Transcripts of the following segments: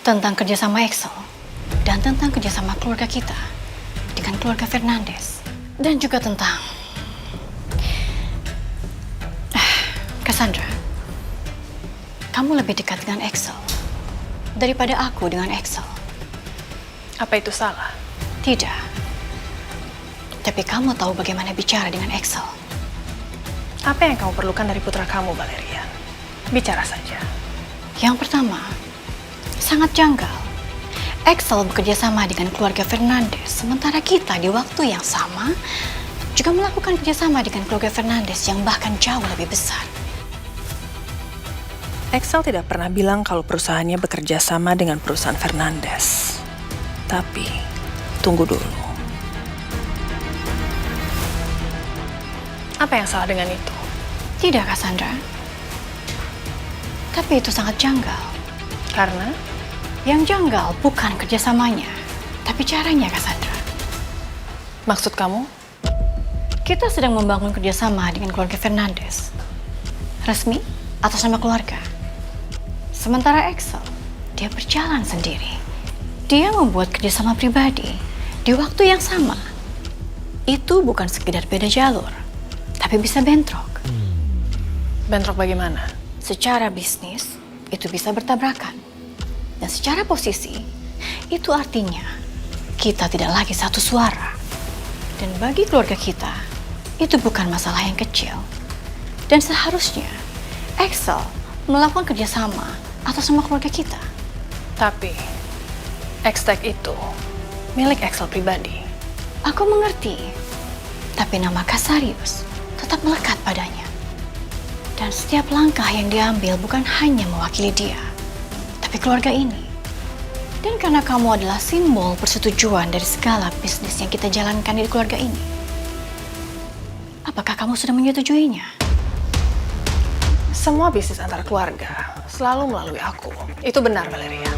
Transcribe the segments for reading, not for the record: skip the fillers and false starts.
tentang kerjasama Excel dan tentang kerjasama keluarga kita dengan keluarga Fernandes dan juga tentang Cassandra. Kamu lebih dekat dengan Excel daripada aku dengan Excel. Apa itu salah? Tidak. Tapi kamu tahu bagaimana bicara dengan Excel. Apa yang kamu perlukan dari putra kamu, Valerian? Bicara saja. Yang pertama, sangat janggal. Excel bekerja sama dengan keluarga Fernandes, sementara kita di waktu yang sama juga melakukan kerjasama dengan keluarga Fernandes yang bahkan jauh lebih besar. Excel tidak pernah bilang kalau perusahaannya bekerja sama dengan perusahaan Fernandes. Tapi, tunggu dulu. Apa yang salah dengan itu? Tidak, Cassandra. Tapi itu sangat janggal. Karena Yang janggal bukan kerjasamanya, tapi caranya, Cassandra. maksud kamu? Kita sedang membangun kerjasama dengan keluarga Fernandes. Resmi atas nama keluarga. Sementara Excel, dia berjalan sendiri. Dia membuat kerjasama pribadi di waktu yang sama. Itu bukan sekedar beda jalur, tapi bisa bentrok. Bentrok bagaimana? Secara bisnis, itu bisa bertabrakan. Dan secara posisi, itu artinya kita tidak lagi satu suara. Dan bagi keluarga kita, itu bukan masalah yang kecil. Dan seharusnya Excel melakukan kerjasama atas nama keluarga kita. Tapi, X-Tech itu milik Excel pribadi. Aku mengerti, tapi nama Casarius tetap melekat padanya. Dan setiap langkah yang diambil bukan hanya mewakili dia, tapi keluarga ini. Dan karena kamu adalah simbol persetujuan dari segala bisnis yang kita jalankan di keluarga ini, apakah kamu sudah menyetujuinya? Semua bisnis antar keluarga selalu melalui aku. Itu benar, Valerian.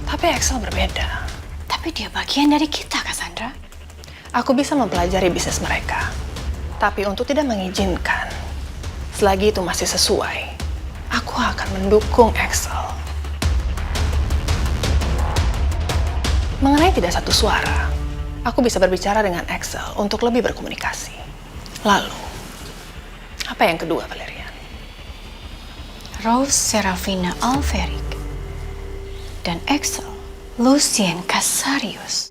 Tapi Excel berbeda. Tapi dia bagian dari kita, Cassandra. Aku bisa mempelajari bisnis mereka. Tapi untuk tidak mengizinkan, selagi itu masih sesuai, aku akan mendukung Excel. Mengenai tidak satu suara, aku bisa berbicara dengan Excel untuk lebih berkomunikasi. Lalu, apa yang kedua, Valerian? Rose Serafina Alferic dan Excel Lucien Casarius.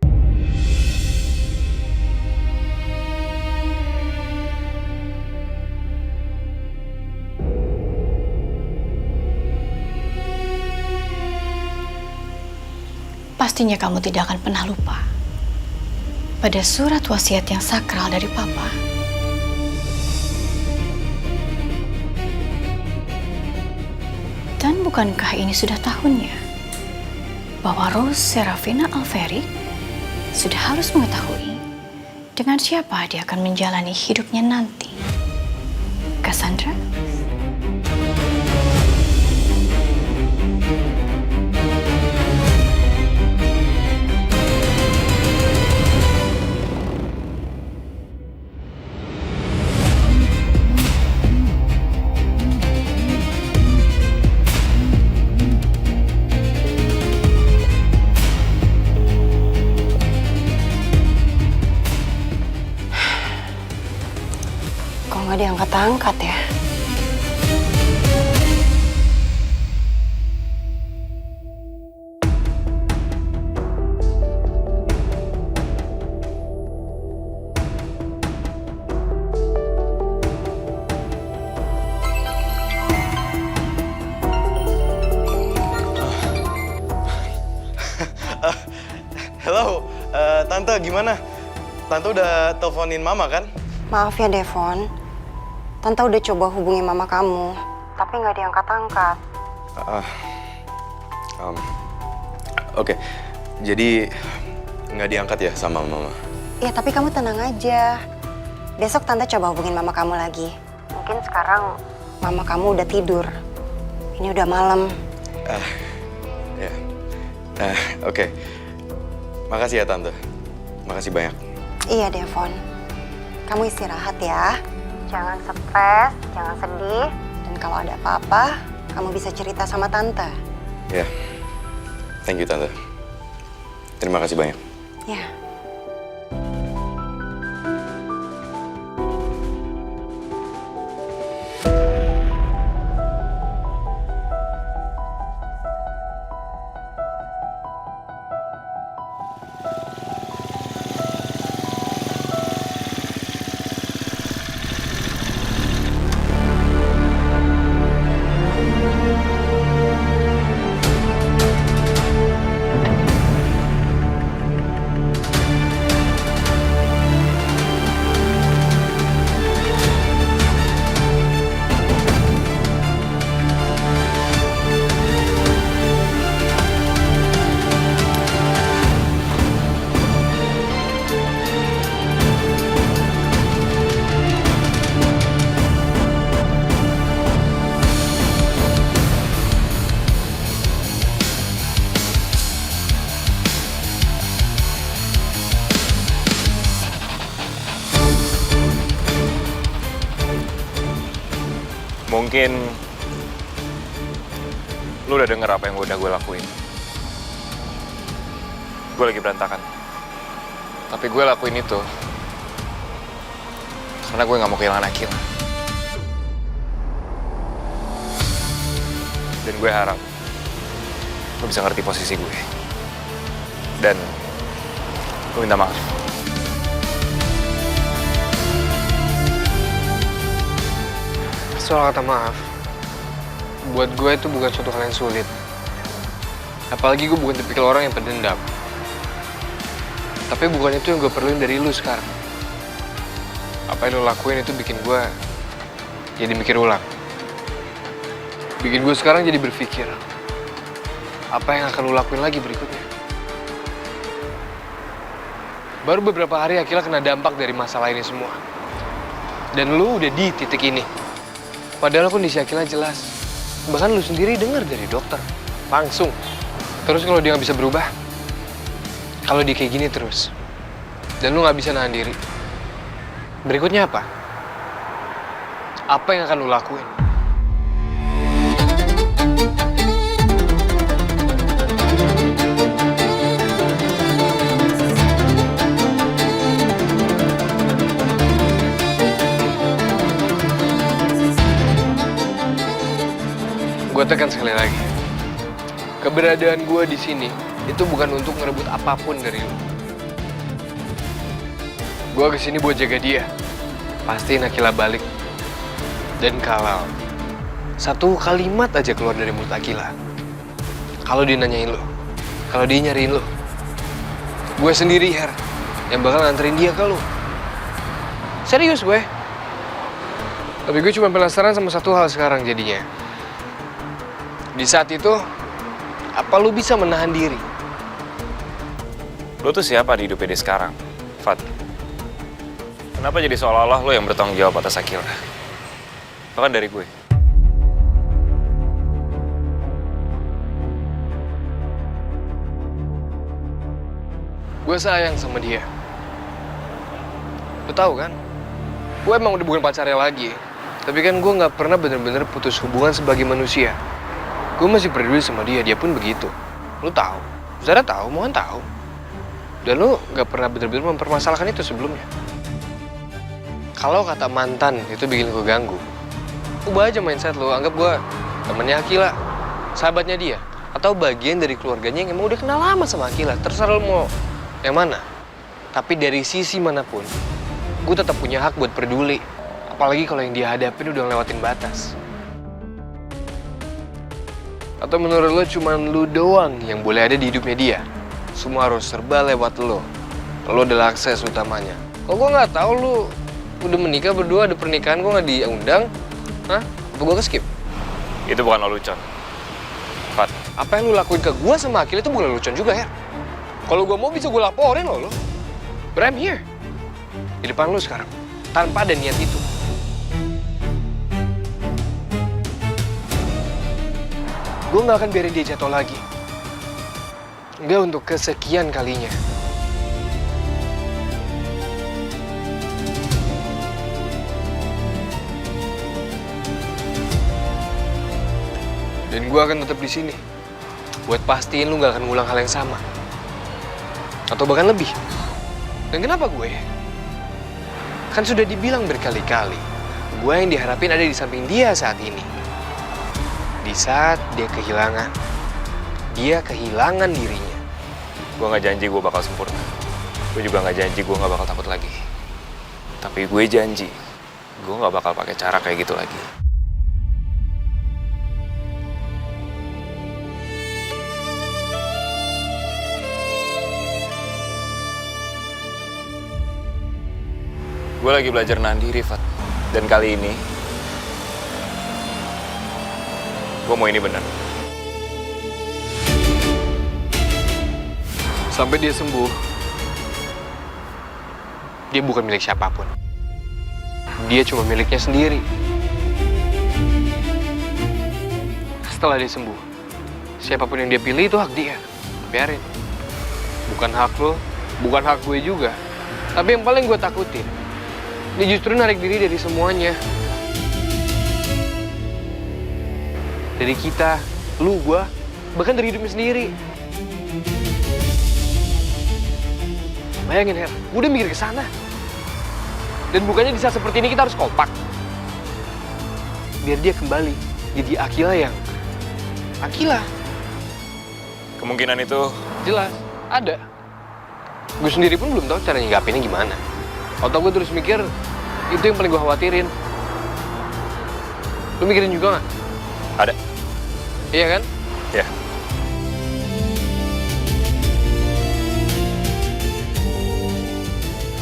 Pastinya kamu tidak akan pernah lupa pada surat wasiat yang sakral dari Papa. Dan bukankah ini sudah tahunnya bahwa Rose Serafina Alferic sudah harus mengetahui dengan siapa dia akan menjalani hidupnya nanti. Cassandra? Kok nggak diangkat-angkat ya? Halo, Tante gimana? Tante udah teleponin Mama kan? Maaf ya Devon, Tante udah coba hubungi mama kamu, tapi nggak diangkat-angkat. Oke, jadi nggak diangkat ya sama Mama? Ya tapi kamu tenang aja. Besok Tante coba hubungin mama kamu lagi. Mungkin sekarang mama kamu udah tidur. Ini udah malam. Ya. Oke. Makasih ya Tante. Makasih banyak. Iya Devon, kamu istirahat ya. Jangan stres, jangan sedih. Dan kalau ada apa-apa, kamu bisa cerita sama Tante. Ya. Thank you, Tante. Terima kasih banyak. Ya. Mungkin lu udah denger apa yang udah gue lakuin. Gue lagi berantakan. Tapi gue lakuin itu karena gue gak mau kehilangan Akila. Dan gue harap lu bisa ngerti posisi gue. Dan gue minta maaf. Soal kata maaf, buat gue itu bukan suatu hal yang sulit. Apalagi gue bukan tipikal orang yang pendendam. Tapi bukan itu yang gue perluin dari lu sekarang. Apa yang lu lakuin itu bikin gue jadi mikir ulang. Bikin gue sekarang jadi berpikir, apa yang akan lu lakuin lagi berikutnya. Baru beberapa hari Akila kena dampak dari masalah ini semua. Dan lu udah di titik ini. Padahal kondisi Akila jelas. Bahkan lu sendiri dengar dari dokter. Langsung. Terus kalau dia nggak bisa berubah, kalau dia kayak gini terus, dan lu nggak bisa nahan diri, berikutnya apa? Apa yang akan lu lakuin? Gue tekan sekali lagi, keberadaan gue di sini itu bukan untuk ngerebut apapun dari lu. Gue kesini buat jaga dia, pastiin Akila balik. Dan kalau satu kalimat aja keluar dari mulut Akila, kalau dia nanyain lu, kalau dia nyariin lu, gue sendiri Her yang bakal nganterin dia ke lu. Serius gue. Tapi gue cuma penasaran sama satu hal sekarang jadinya. Di saat itu, apa lu bisa menahan diri? Lu tuh siapa di hidup dia sekarang, Fat? Kenapa jadi seolah-olah lu yang bertanggung jawab atas Akila? Bahkan dari gue. Gue sayang sama dia. Lu tahu kan? Gue emang udah bukan pacarnya lagi. Tapi kan gue nggak pernah bener-bener putus hubungan sebagai manusia. Gue masih peduli sama dia, dia pun begitu. Lu tahu, Zara tahu, Mohan tahu. Dan lu nggak pernah bener-bener mempermasalahkan itu sebelumnya. Kalau kata mantan itu bikin gue ganggu, ubah aja mindset lu. Anggap gue temennya Akila, sahabatnya dia, atau bagian dari keluarganya yang emang udah kenal lama sama Akila. Terserah lu mau yang mana. Tapi dari sisi manapun, gue tetap punya hak buat peduli. Apalagi kalau yang dia hadapin udah ngelewatin batas. Atau menurut lo cuman lu doang yang boleh ada di hidupnya dia? Semua harus serba lewat lo. Lo adalah akses utamanya. Kalau gue nggak tahu lu udah menikah berdua, ada pernikahan, gue nggak diundang, hah? Apa gue skip? Itu bukan lelucon, Fat. Apa yang lu lakuin ke gue sama Akil itu bukan lelucon juga ya? Kalau gue mau bisa gue laporin lo. But I'm here. Di depan lu sekarang. Tanpa ada niat itu. Gue gak akan biarin dia jatuh lagi. Enggak untuk kesekian kalinya. Dan gue akan tetap di sini. buat pastiin lu gak akan ngulang hal yang sama. Atau bahkan lebih. Dan kenapa gue? Kan sudah dibilang berkali-kali, gue yang diharapin ada di samping dia saat ini. Di saat dia kehilangan dirinya. Gue gak janji gue bakal sempurna. Gue juga gak janji gue gak bakal takut lagi. Tapi gue janji, gue gak bakal pakai cara kayak gitu lagi. Gue lagi belajar nahan diri, Fat. Dan kali ini, gue mau ini bener. Sampai dia sembuh, dia bukan milik siapapun. Dia cuma miliknya sendiri. Setelah dia sembuh, siapapun yang dia pilih itu hak dia. Biarin. Bukan hak lo, bukan hak gue juga. Tapi yang paling gue takutin, dia justru narik diri dari semuanya. Dari kita, lu, gua, bahkan dari hidupnya sendiri. Bayangin, Her, gue udah mikir ke sana. Dan bukannya di saat seperti ini kita harus kompak. Biar dia kembali jadi Akila. Kemungkinan itu Jelas, ada. Gue sendiri pun belum tahu cara nyikapinnya gimana. Otak gue terus mikir, itu yang paling gue khawatirin. Lu mikirin juga nggak? ada. Iya kan? Ya.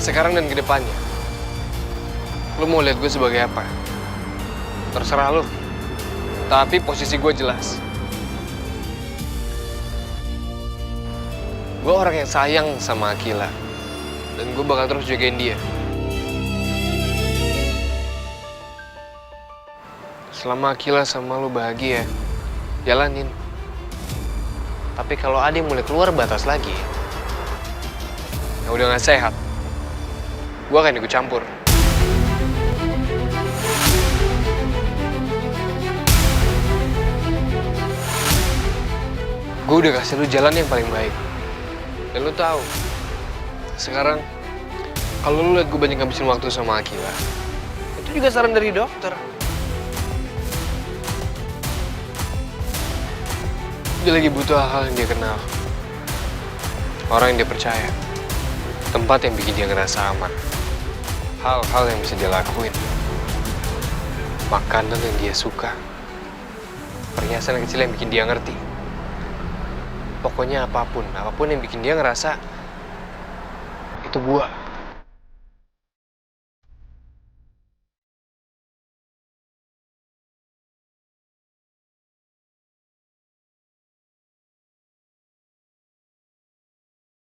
Sekarang dan kedepannya, lu mau lihat gue sebagai apa? Terserah lu. Tapi posisi gue jelas. Gue orang yang sayang sama Akila. Dan gue bakal terus jagain dia. Selama Akila sama lu bahagia, jalanin. Tapi kalau ada yang mulai keluar batas lagi, yang udah gak sehat, gue akan ikut campur. Gue udah kasih lu jalan yang paling baik. Dan lu tahu, sekarang kalau lu liat gue banyak ngabisin waktu sama Akila, itu juga saran dari dokter. Dia lagi butuh hal-hal yang dia kenal, orang yang dia percaya, tempat yang bikin dia ngerasa aman, hal-hal yang bisa dia lakuin, makanan yang dia suka, perhiasan kecil yang bikin dia ngerti. Pokoknya apapun yang bikin dia ngerasa itu gua.